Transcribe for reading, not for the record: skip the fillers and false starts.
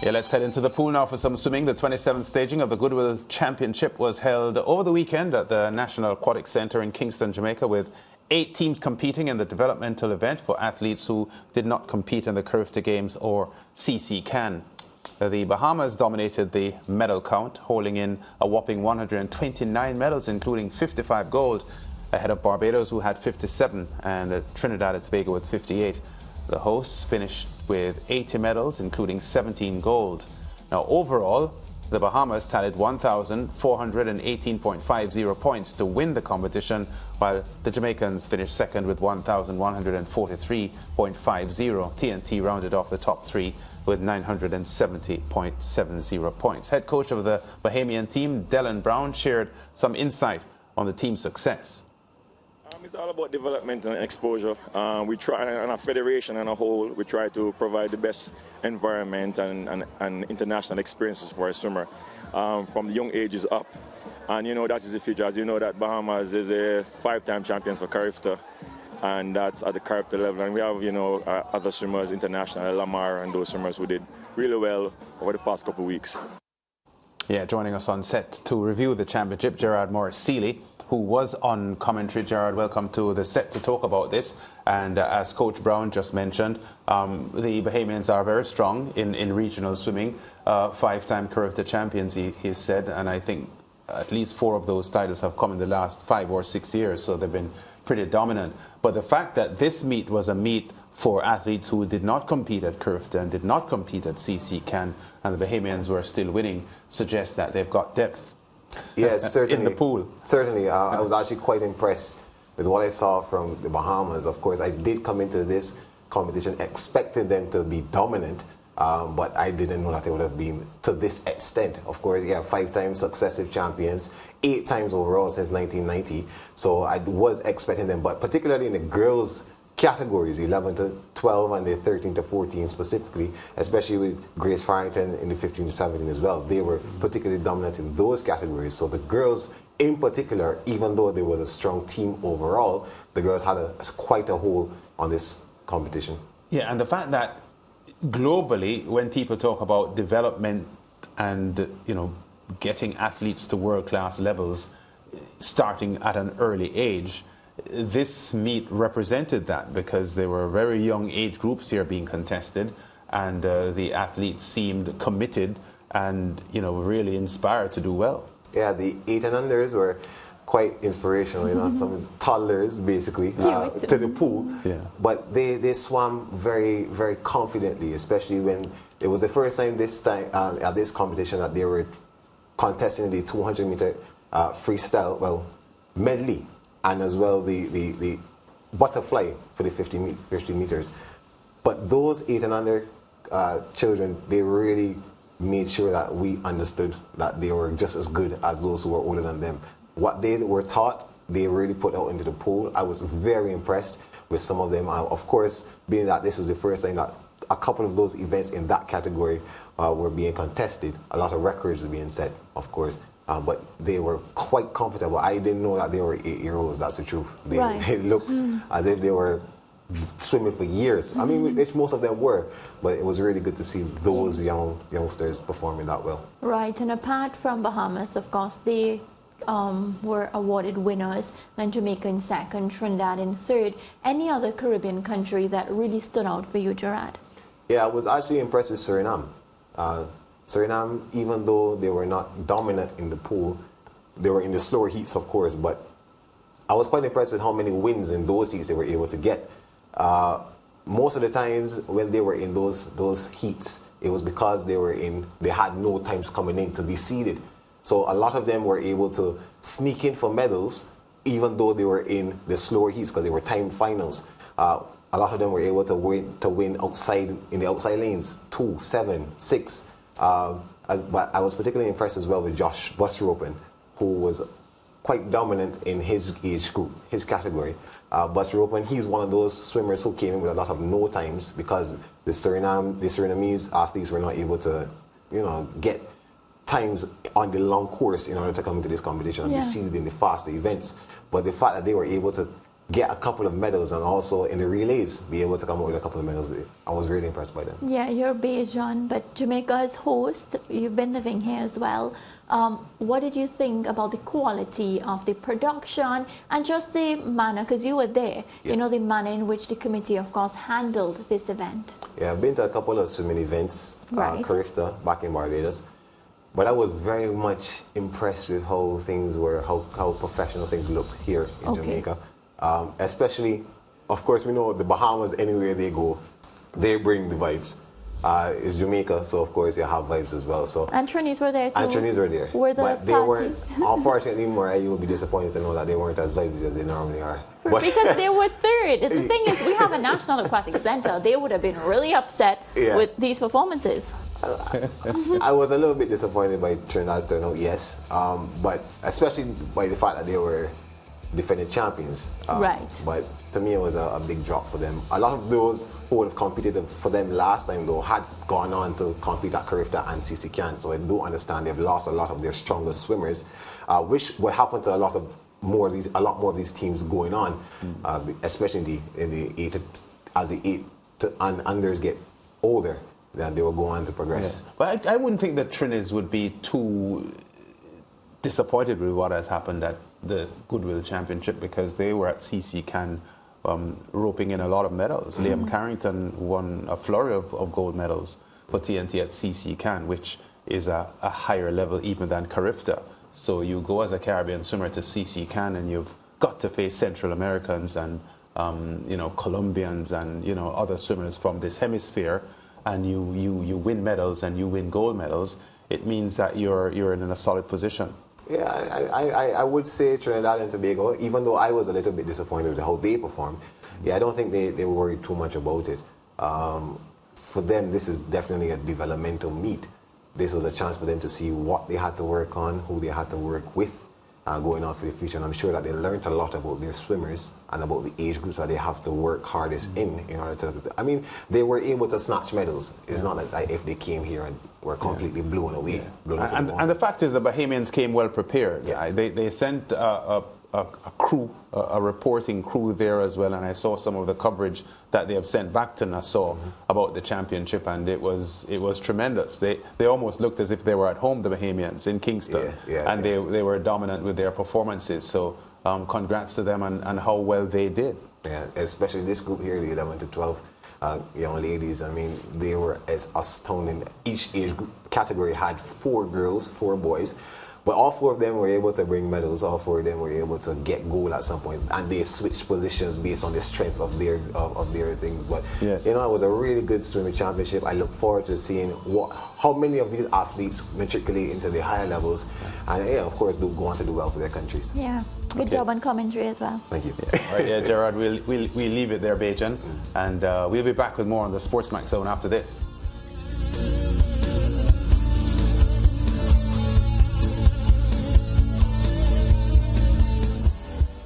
Yeah, let's head into the pool now for some swimming. The 27th staging of the Goodwill Championship was held over the weekend at the National Aquatic Centre in Kingston, Jamaica, with 8 teams competing in the developmental event for athletes who did not compete in the Curved Games or CC Can. The Bahamas dominated the medal count, holding in a whopping 129 medals, including 55 gold, ahead of Barbados, who had 57, and Trinidad and Tobago with 58. The hosts finished with 80 medals, including 17 gold. Now, overall, the Bahamas tallied 1,418.50 points to win the competition, while the Jamaicans finished second with 1,143.50. TNT rounded off the top 3 with 970.70 points. Head coach of the Bahamian team, Dylan Brown, shared some insight on the team's success. It's all about development and exposure. We try, and a federation and a whole, we try to provide the best environment and international experiences for a swimmer from the young ages up. And you know, that is the future. As you know, that Bahamas is a 5-time champion for Carifta, and that's at the Carifta level. And we have, you know, other swimmers international, Lamar, and those swimmers who did really well over the past couple of weeks. Yeah, joining us on set to review the championship, Gerard Morris-Seeley, who was on commentary. Gerard, welcome to the set to talk about this. And as Coach Brown just mentioned, the Bahamians are very strong in regional swimming. 5-time Curved champions, he said, and I think at least 4 of those titles have come in the last 5 or 6 years, so they've been pretty dominant. But the fact that this meet was a meet for athletes who did not compete at Curved and did not compete at CC Can, and the Bahamians were still winning, suggests that they've got depth. Yes, certainly. In the pool. Certainly. I was actually quite impressed with what I saw from the Bahamas. Of course, I did come into this competition expecting them to be dominant, but I didn't know that they would have been to this extent. Of course, yeah, 5-time successive champions, 8 times overall since 1990. So I was expecting them, but particularly in the girls' categories, 11 to 12 and the 13 to 14 specifically, especially with Grace Farrington in the 15 to 17 as well. They were particularly dominant in those categories. So the girls in particular, even though they were a strong team overall, the girls had quite a hold on this competition. Yeah, and the fact that globally, when people talk about development and, you know, getting athletes to world-class levels, starting at an early age, this meet represented that, because there were very young age groups here being contested, and the athletes seemed committed and, you know, really inspired to do well. Yeah, the 8 and unders were quite inspirational, you know, some toddlers basically to the pool. Yeah. But they swam very, very confidently, especially when it was the first time at this competition that they were contesting the 200-meter freestyle, well, medley, and as well the butterfly for the 50 meters. But those 8 and under children, they really made sure that we understood that they were just as good as those who were older than them. What they were taught, they really put out into the pool. I was very impressed with some of them. Of course, being that this was the first time that a couple of those events in that category were being contested, a lot of records were being set, of course. But they were quite comfortable. I didn't know that they were 8-year-olds, that's the truth. They looked as if they were swimming for years. I mean, which most of them were, but it was really good to see those youngsters performing that well. Right, and apart from Bahamas, of course, they were awarded winners, then Jamaica in second, Trinidad in third. Any other Caribbean country that really stood out for you, Gerard? Yeah, I was actually impressed with Suriname. Suriname, even though they were not dominant in the pool, they were in the slower heats, of course, but I was quite impressed with how many wins in those heats they were able to get. Most of the times when they were in those heats, it was because they had no times coming in to be seeded. So a lot of them were able to sneak in for medals, even though they were in the slower heats, because they were timed finals. A lot of them were able to win outside, in the outside lanes, 2, 7, 6. But I was particularly impressed as well with Josh Busropen, who was quite dominant in his age group, his category. Busropen, he's one of those swimmers who came in with a lot of no times, because the Surinamese athletes were not able to, you know, get times on the long course in order to come into this competition and be seeded in the faster events. But the fact that they were able to get a couple of medals, and also in the relays be able to come out with a couple of medals. I was really impressed by them. Yeah, you're Bajan, but Jamaica is host. You've been living here as well. What did you think about the quality of the production and just the manner, because you were there, Yeah. you know, the manner in which the committee, of course, handled this event? Yeah, I've been to a couple of swimming events, Right. Carifta, back in Barbados. But I was very much impressed with how things were, how professional things looked here in Okay. Jamaica. Especially, of course, we know the Bahamas, anywhere they go, they bring the vibes. It's Jamaica, so of course they have vibes as well. So And Trinis were there too. and Chinese were there. Were the but they party? weren't, unfortunately, Mariah, you will be disappointed to know that they weren't as vibes as they normally are. But Because they were third. The thing is, we have a National Aquatic Center. They would have been really upset Yeah. with these performances. I was a little bit disappointed by Trinidad's turnout, yes. But especially by the fact that they were defending champions. Right. But to me, it was a big drop for them. A lot of those who would have competed for them last time, though, had gone on to compete at Carifta and CC Can. So I do understand they've lost a lot of their strongest swimmers, which would happen to a lot more of these teams going on, especially in the as the unders get older, then they will go on to progress. Yeah. But I wouldn't think that Trinis would be too disappointed with what has happened at the Goodwill Championship, because they were at CC Can roping in a lot of medals. Liam Carrington won a flurry of gold medals for TNT at CC Can, which is a higher level even than Carifta. So you go as a Caribbean swimmer to CC Can and you've got to face Central Americans and Colombians and other swimmers from this hemisphere, and you win medals and you win gold medals. It means that you're in a solid position. Yeah, I would say Trinidad and Tobago, even though I was a little bit disappointed with how they performed, yeah, I don't think they were worried too much about it. For them, this is definitely a developmental meet. This was a chance for them to see what they had to work on, who they had to work with, going on for the future. And I'm sure that they learned a lot about their swimmers and about the age groups that they have to work hardest in order to. I mean, they were able to snatch medals. It's not like if they came here and were completely blown away. Blown into the water. And the fact is, the Bahamians came well prepared. Yeah. They sent a crew, a reporting crew there as well, and I saw some of the coverage that they have sent back to Nassau about the championship, and it was tremendous. They almost looked as if they were at home, the Bahamians in Kingston, and they were dominant with their performances. So congrats to them and how well they did. Yeah, especially this group here, the 11 to 12 young ladies. I mean, they were as astounding. Each age group category had 4 girls, 4 boys. But all 4 of them were able to bring medals. All 4 of them were able to get gold at some point, and they switched positions based on the strength of their things. But yes. It was a really good swimming championship. I look forward to seeing how many of these athletes matriculate into the higher levels, and of course, do go on to do well for their countries. Yeah, good job on commentary as well. Thank you. All right, Gerard, we'll leave it there, Bajan, and we'll be back with more on the SportsMax Zone after this.